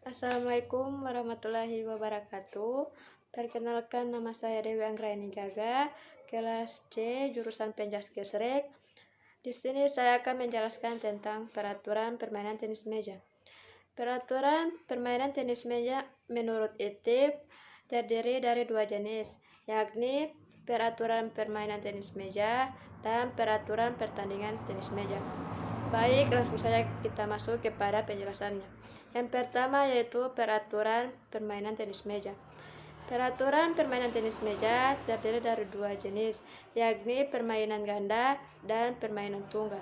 Assalamualaikum warahmatullahi wabarakatuh. Perkenalkan, nama saya Dewi Anggraini Gaga, kelas C, jurusan Penjas Gesrek. Di sini saya akan menjelaskan tentang peraturan permainan tenis meja. Peraturan permainan tenis meja menurut ITIP terdiri dari dua jenis, yakni peraturan permainan tenis meja dan peraturan pertandingan tenis meja. Baik, langsung saja kita masuk kepada penjelasannya. Yang pertama yaitu peraturan permainan tenis meja. Peraturan permainan tenis meja terdiri dari dua jenis, yakni permainan ganda dan permainan tunggal.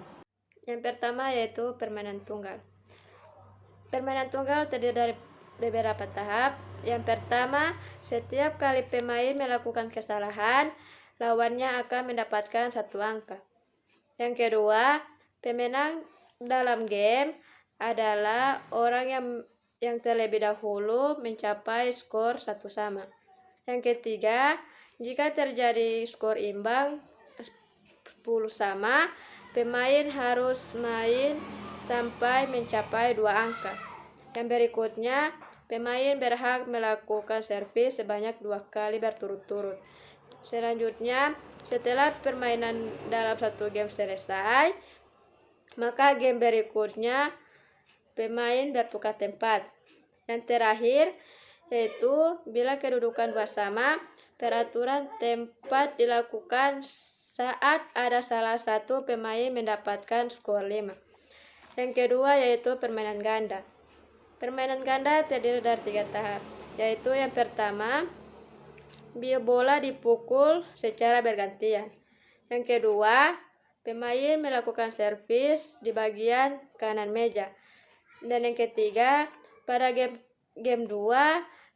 Yang pertama yaitu permainan tunggal. Permainan tunggal terdiri dari beberapa tahap. Yang pertama, setiap kali pemain melakukan kesalahan, lawannya akan mendapatkan 1 angka. Yang kedua, pemenang dalam game adalah orang yang terlebih dahulu mencapai skor 1 sama. Yang ketiga, jika terjadi skor imbang 10 sama, pemain harus main sampai mencapai 2 angka. Yang berikutnya, pemain berhak melakukan servis sebanyak 2 kali berturut-turut. Selanjutnya, setelah permainan dalam satu game selesai, maka game berikutnya pemain bertukar tempat. Yang terakhir yaitu bila kedudukan 2 sama, peraturan tempat dilakukan saat ada salah satu pemain mendapatkan skor 5. Yang kedua yaitu permainan ganda. Permainan ganda terdiri dari 3 tahap, yaitu yang pertama, bola dipukul secara bergantian. Yang kedua, pemain melakukan servis di bagian kanan meja. Dan yang ketiga, pada game 2,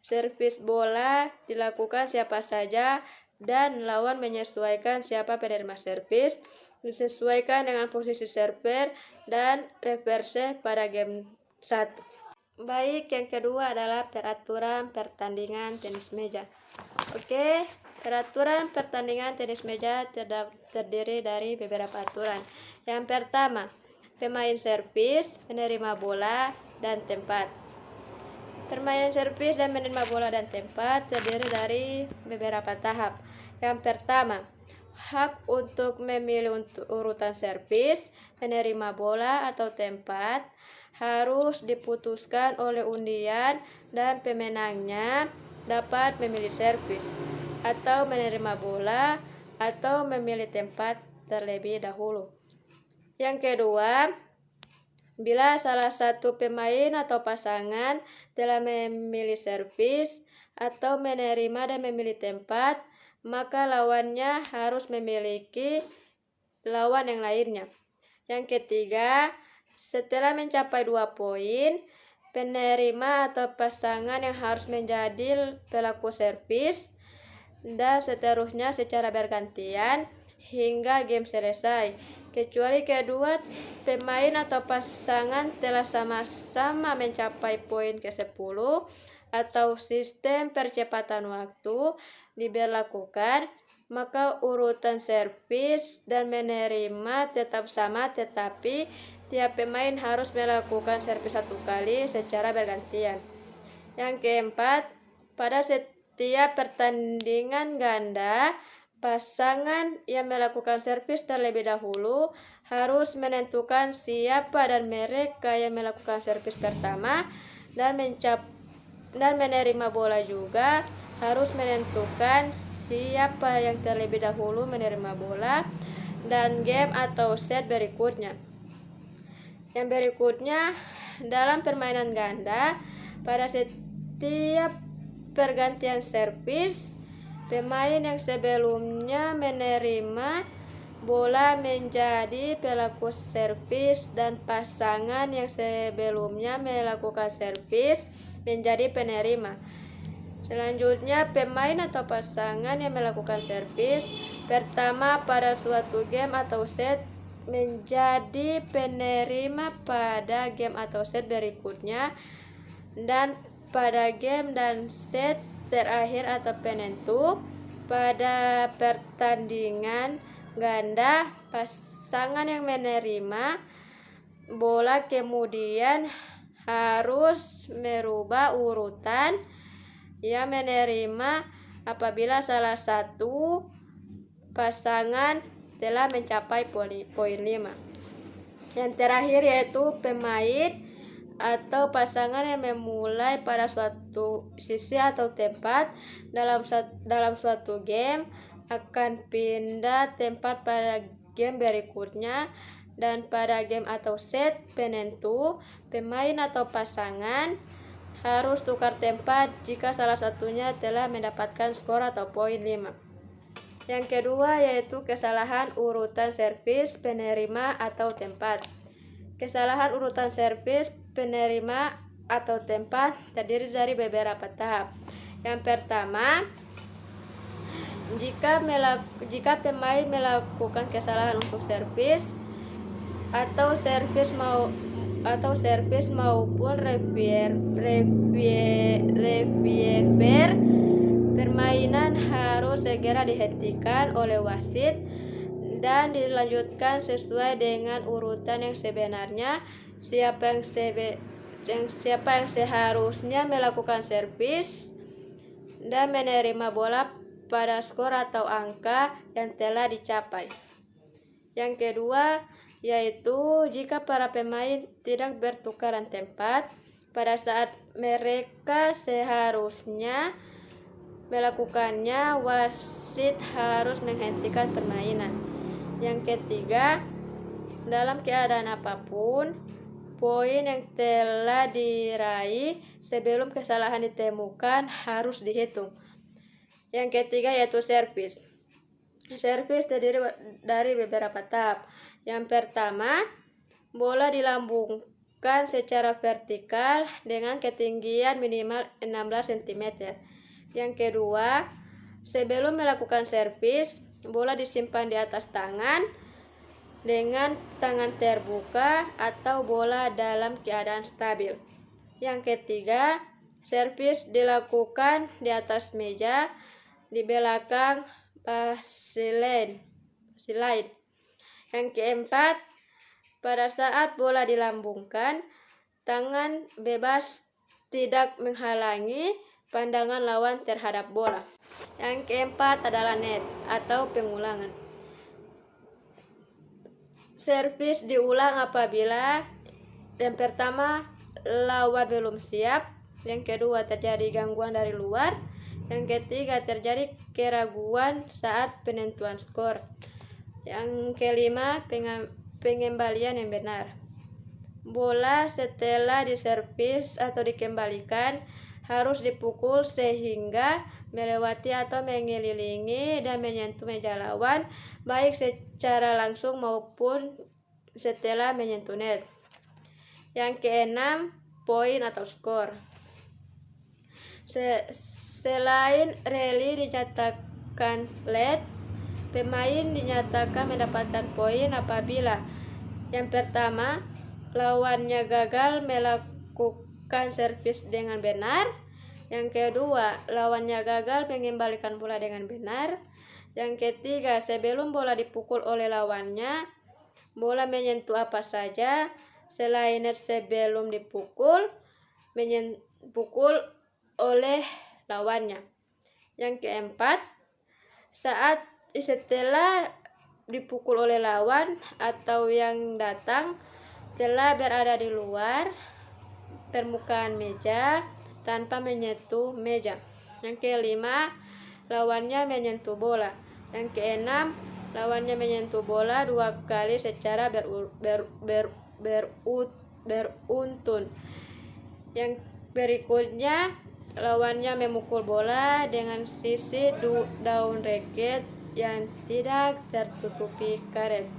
servis bola dilakukan siapa saja dan lawan menyesuaikan siapa penerima servis, disesuaikan dengan posisi server dan reverse pada game 1. Baik, yang kedua adalah peraturan pertandingan tenis meja. Oke, peraturan pertandingan tenis meja terdiri dari beberapa aturan. Yang pertama, pemain servis, menerima bola, dan tempat. Permainan servis dan menerima bola dan tempat terdiri dari beberapa tahap. Yang pertama, hak untuk memilih urutan servis, menerima bola atau tempat harus diputuskan oleh undian dan pemenangnya dapat memilih servis atau menerima bola atau memilih tempat terlebih dahulu. Yang kedua, bila salah satu pemain atau pasangan telah memilih servis atau menerima dan memilih tempat, maka lawannya harus memiliki lawan yang lainnya. Yang ketiga, setelah mencapai 2 poin, penerima atau pasangan yang harus menjadi pelaku servis dan seterusnya secara bergantian hingga game selesai, kecuali kedua pemain atau pasangan telah sama-sama mencapai poin ke-10 atau sistem percepatan waktu diberlakukan, maka urutan servis dan menerima tetap sama, tetapi tiap pemain harus melakukan servis 1 kali secara bergantian. Yang keempat, pada setiap pertandingan ganda, pasangan yang melakukan servis terlebih dahulu harus menentukan siapa dan mereka yang melakukan servis pertama, dan menerima bola juga harus menentukan siapa yang terlebih dahulu menerima bola dan game atau set berikutnya. Yang berikutnya, dalam permainan ganda, pada setiap pergantian servis, pemain yang sebelumnya menerima bola menjadi pelaku servis dan pasangan yang sebelumnya melakukan servis menjadi penerima. Selanjutnya, pemain atau pasangan yang melakukan servis pertama pada suatu game atau set menjadi penerima pada game atau set berikutnya, dan pada game dan set terakhir atau penentu pada pertandingan ganda, pasangan yang menerima bola kemudian harus merubah urutan yang menerima apabila salah satu pasangan telah mencapai poin 5. Yang terakhir yaitu pemain atau pasangan yang memulai pada suatu sisi atau tempat dalam suatu game akan pindah tempat pada game berikutnya, dan pada game atau set penentu pemain atau pasangan harus tukar tempat jika salah satunya telah mendapatkan skor atau poin 5. Yang kedua yaitu kesalahan urutan servis penerima atau tempat. Kesalahan urutan servis penerima atau tempat terdiri dari beberapa tahap. Yang pertama, jika pemain melakukan kesalahan untuk servis atau servis maupun reviewer, permainan harus segera dihentikan oleh wasit dan dilanjutkan sesuai dengan urutan yang sebenarnya. Siapa yang seharusnya melakukan servis dan menerima bola pada skor atau angka yang telah dicapai. Yang kedua yaitu jika para pemain tidak bertukaran tempat pada saat mereka seharusnya melakukannya, wasit harus menghentikan permainan. Yang ketiga, dalam keadaan apapun, poin yang telah diraih sebelum kesalahan ditemukan harus dihitung. Yang ketiga yaitu servis. Servis terdiri dari beberapa tahap. Yang pertama, bola dilambungkan secara vertikal dengan ketinggian minimal 16 cm. Yang kedua, sebelum melakukan servis, bola disimpan di atas tangan dengan tangan terbuka atau bola dalam keadaan stabil. Yang ketiga, servis dilakukan di atas meja di belakang baseline. Yang keempat, pada saat bola dilambungkan, tangan bebas tidak menghalangi pandangan lawan terhadap bola. Yang keempat adalah net atau pengulangan. Servis diulang apabila yang pertama lawan belum siap, yang kedua terjadi gangguan dari luar, yang ketiga terjadi keraguan saat penentuan skor, yang kelima pengembalian yang benar. Bola setelah diservis atau dikembalikan harus dipukul sehingga melewati atau mengelilingi dan menyentuh meja lawan, baik secara langsung maupun setelah menyentuh net. Yang keenam, poin atau skor. Selain rally dinyatakan lead, pemain dinyatakan mendapatkan poin apabila yang pertama, lawannya gagal melakukan servis dengan benar. Yang kedua, lawannya gagal mengembalikan bola dengan benar. Yang ketiga, sebelum bola dipukul oleh lawannya, bola menyentuh apa saja selain net sebelum dipukul oleh lawannya. Yang keempat, setelah dipukul oleh lawan atau yang datang telah berada di luar permukaan meja tanpa menyentuh meja. Yang kelima, lawannya menyentuh bola. Yang keenam, lawannya menyentuh bola 2 kali secara beruntun. Yang berikutnya, lawannya memukul bola dengan sisi daun raket yang tidak tertutupi karet.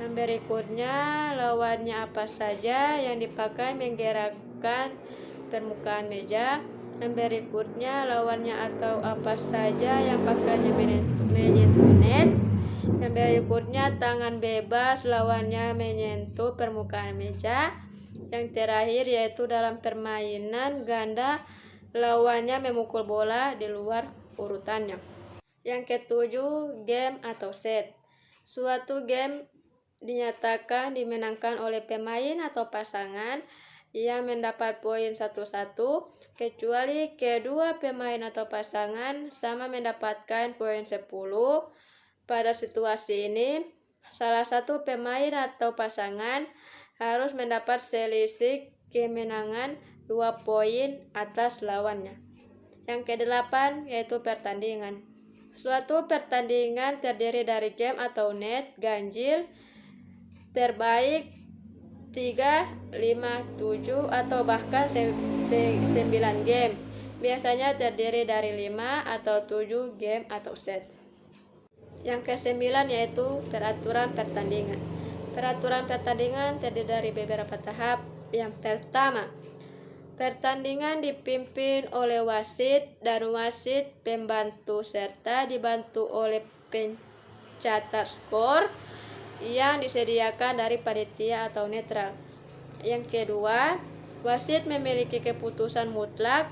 Yang berikutnya, lawannya apa saja yang dipakai menggerakkan permukaan meja. Yang berikutnya, lawannya atau apa saja yang pakainya menyentuh net. Yang berikutnya, tangan bebas lawannya menyentuh permukaan meja. Yang terakhir yaitu dalam permainan ganda, lawannya memukul bola di luar urutannya. Yang ketujuh, game atau set. Suatu game dinyatakan dimenangkan oleh pemain atau pasangan yang mendapat poin 1-1, kecuali kedua pemain atau pasangan sama mendapatkan poin 10. Pada situasi ini, salah satu pemain atau pasangan harus mendapat selisih kemenangan 2 poin atas lawannya. Yang ke-8 yaitu pertandingan. Suatu pertandingan terdiri dari game atau net ganjil terbaik 3, 5, 7 atau bahkan 9 game. Biasanya terdiri dari 5 atau 7 game atau set. Yang ke-9 yaitu peraturan pertandingan. Peraturan pertandingan terdiri dari beberapa tahap. Yang pertama, pertandingan dipimpin oleh wasit dan wasit pembantu serta dibantu oleh pencatat skor yang disediakan dari panitia atau netral. Yang kedua, wasit memiliki keputusan mutlak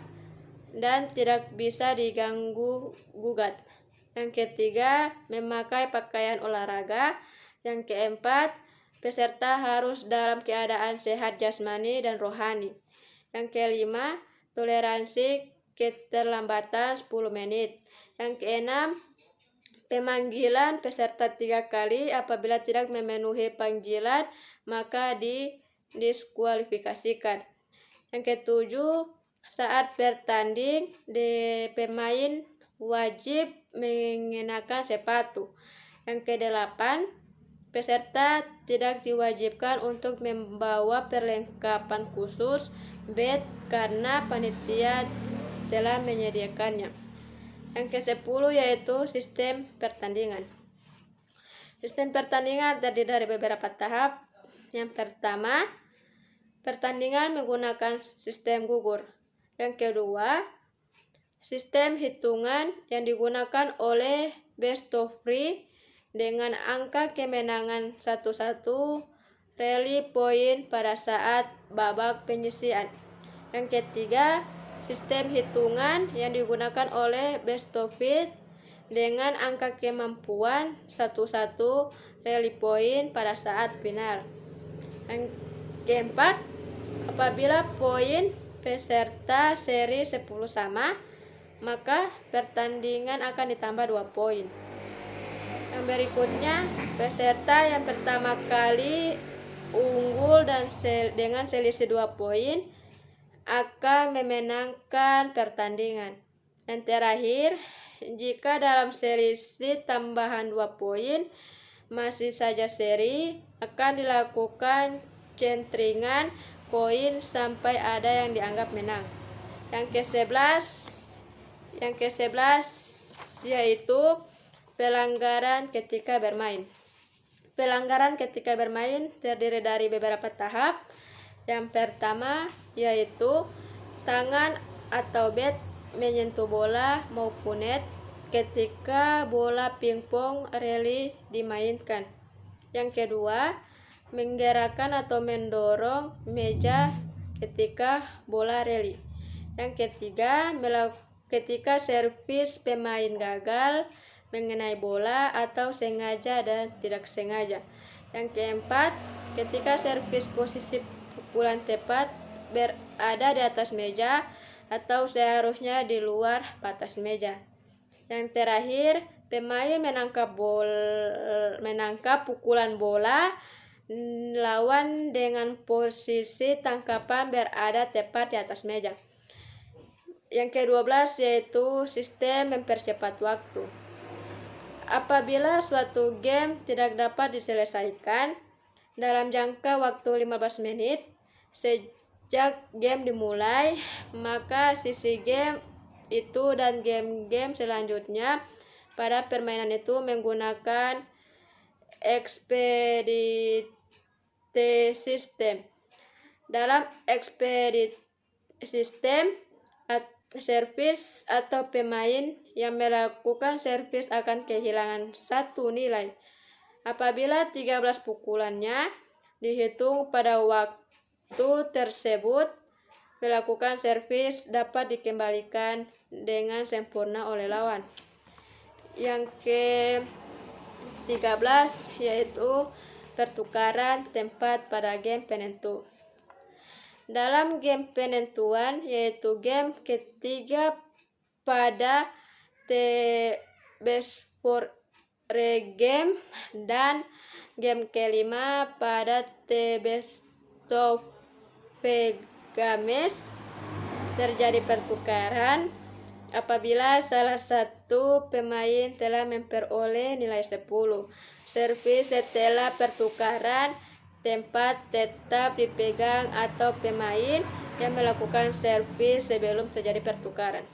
dan tidak bisa diganggu gugat. Yang ketiga, memakai pakaian olahraga. Yang keempat, peserta harus dalam keadaan sehat jasmani dan rohani. Yang kelima, toleransi keterlambatan 10 menit. Yang keenam, pemanggilan peserta 3 kali. Apabila tidak memenuhi panggilan, maka didiskualifikasikan. Yang ketujuh, saat bertanding, pemain wajib mengenakan sepatu. Yang kedelapan, peserta tidak diwajibkan untuk membawa perlengkapan khusus bat karena panitia telah menyediakannya. Yang ke-10 yaitu sistem pertandingan. Sistem pertandingan terdiri dari beberapa tahap. Yang pertama, pertandingan menggunakan sistem gugur. Yang kedua, sistem hitungan yang digunakan oleh best of 3 dengan angka kemenangan 1-1, rally poin pada saat babak penyisian. Yang ketiga, sistem hitungan yang digunakan oleh best of 8 dengan angka kemampuan 1-1, rally poin pada saat final. Yang keempat, apabila poin peserta seri 10 sama, maka pertandingan akan ditambah 2 poin. Yang berikutnya, peserta yang pertama kali unggul dan dengan selisih 2 poin akan memenangkan pertandingan. Yang terakhir, jika dalam selisih tambahan 2 poin masih saja seri, akan dilakukan centringan koin sampai ada yang dianggap menang. Yang ke-11 yaitu pelanggaran ketika bermain. Pelanggaran ketika bermain terdiri dari beberapa tahap. Yang pertama yaitu tangan atau bat menyentuh bola maupun net ketika bola pingpong rally dimainkan. Yang kedua, menggerakkan atau mendorong meja ketika bola rally. Yang ketiga, ketika servis pemain gagal mengenai bola atau sengaja dan tidak sengaja. Yang keempat, ketika servis posisi pukulan tepat berada di atas meja atau seharusnya di luar batas meja. Yang terakhir, pemain menangkap pukulan bola lawan dengan posisi tangkapan berada tepat di atas meja. Yang ke-12 yaitu sistem mempercepat waktu. Apabila suatu game tidak dapat diselesaikan dalam jangka waktu 15 menit sejak game dimulai, maka sisi game itu dan game-game selanjutnya pada permainan itu menggunakan expedite system. Dalam expedite system, servis atau pemain yang melakukan servis akan kehilangan 1 nilai. Apabila 13 pukulannya dihitung pada waktu tersebut, melakukan servis dapat dikembalikan dengan sempurna oleh lawan. Yang ke-13 yaitu pertukaran tempat pada game penentu. Dalam game penentuan, yaitu game ketiga pada The Best for Regame dan game kelima pada The Best of Games, terjadi pertukaran apabila salah satu pemain telah memperoleh nilai 10. Servis setelah pertukaran tempat tetap dipegang atau pemain yang melakukan servis sebelum terjadi pertukaran.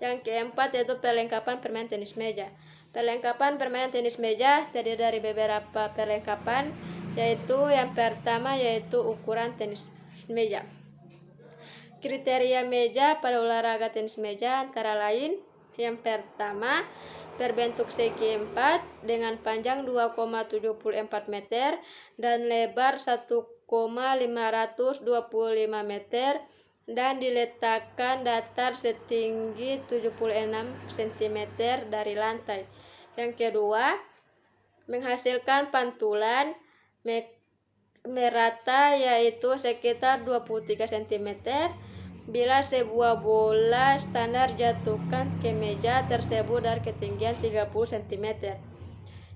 Yang keempat yaitu perlengkapan permainan tenis meja. Perlengkapan permainan tenis meja terdiri dari beberapa perlengkapan, yaitu yang pertama yaitu ukuran tenis meja. Kriteria meja pada olahraga tenis meja antara lain: yang pertama, berbentuk segi 4 dengan panjang 2,74 meter dan lebar 1,525 meter dan diletakkan datar setinggi 76 cm dari lantai. Yang kedua, menghasilkan pantulan merata yaitu sekitar 23 cm bila sebuah bola standar jatuhkan ke meja tersebut dari ketinggian 30 cm.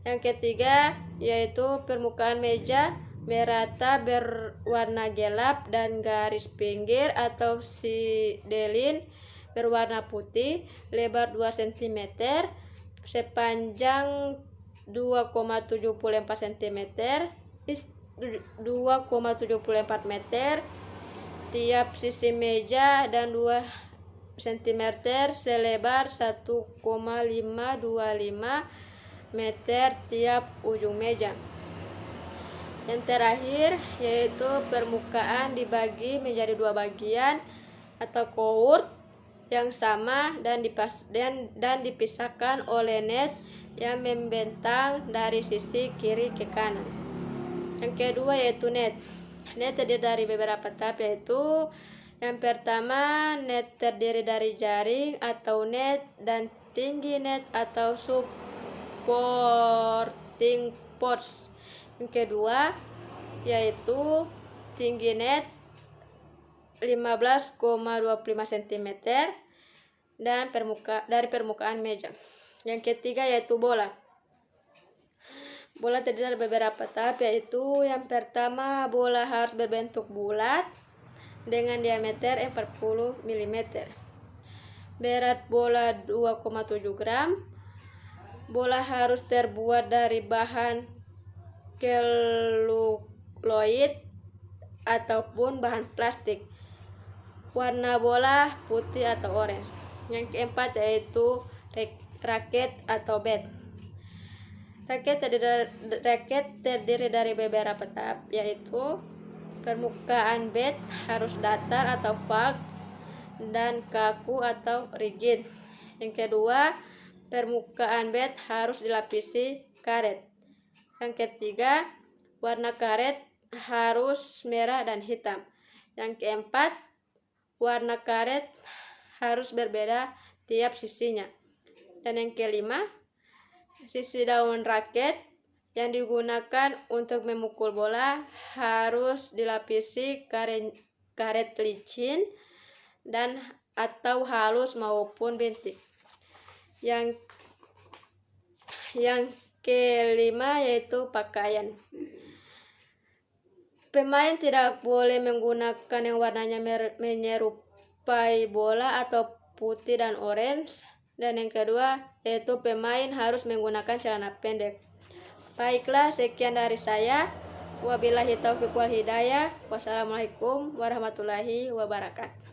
Yang ketiga yaitu permukaan meja merata berwarna gelap dan garis pinggir atau sidelin berwarna putih, lebar 2 cm, sepanjang 2,74 cm, 2,74 meter tiap sisi meja dan 2 cm selebar 1,525 meter tiap ujung meja. Yang terakhir yaitu permukaan dibagi menjadi 2 bagian atau court yang sama dan dipisahkan oleh net yang membentang dari sisi kiri ke kanan. Yang kedua yaitu net. Net terdiri dari beberapa tahap, yaitu yang pertama net terdiri dari jaring atau net dan tinggi net atau supporting posts. Yang kedua yaitu tinggi net 15,25 cm dan dari permukaan meja. Yang ketiga yaitu bola. Bola terdiri dari beberapa tahap, yaitu yang pertama bola harus berbentuk bulat dengan diameter 40 mm. Berat bola 2,7 gram. Bola harus terbuat dari bahan seluloid ataupun bahan plastik. Warna bola putih atau orange. Yang keempat yaitu raket atau bat. Raket terdiri dari beberapa tahap, yaitu permukaan bat harus datar atau flat dan kaku atau rigid. Yang kedua, permukaan bat harus dilapisi karet. Yang ketiga, warna karet harus merah dan hitam. Yang keempat, warna karet harus berbeda tiap sisinya. Dan yang kelima, sisi daun raket yang digunakan untuk memukul bola harus dilapisi karet licin dan atau halus maupun bintik. Yang kelima yaitu pakaian. Pemain tidak boleh menggunakan yang warnanya menyerupai bola atau putih dan orange. Dan yang kedua yaitu pemain harus menggunakan celana pendek. Baiklah, sekian dari saya. Wabillahi taufiq wal hidayah. Wassalamualaikum warahmatullahi wabarakatuh.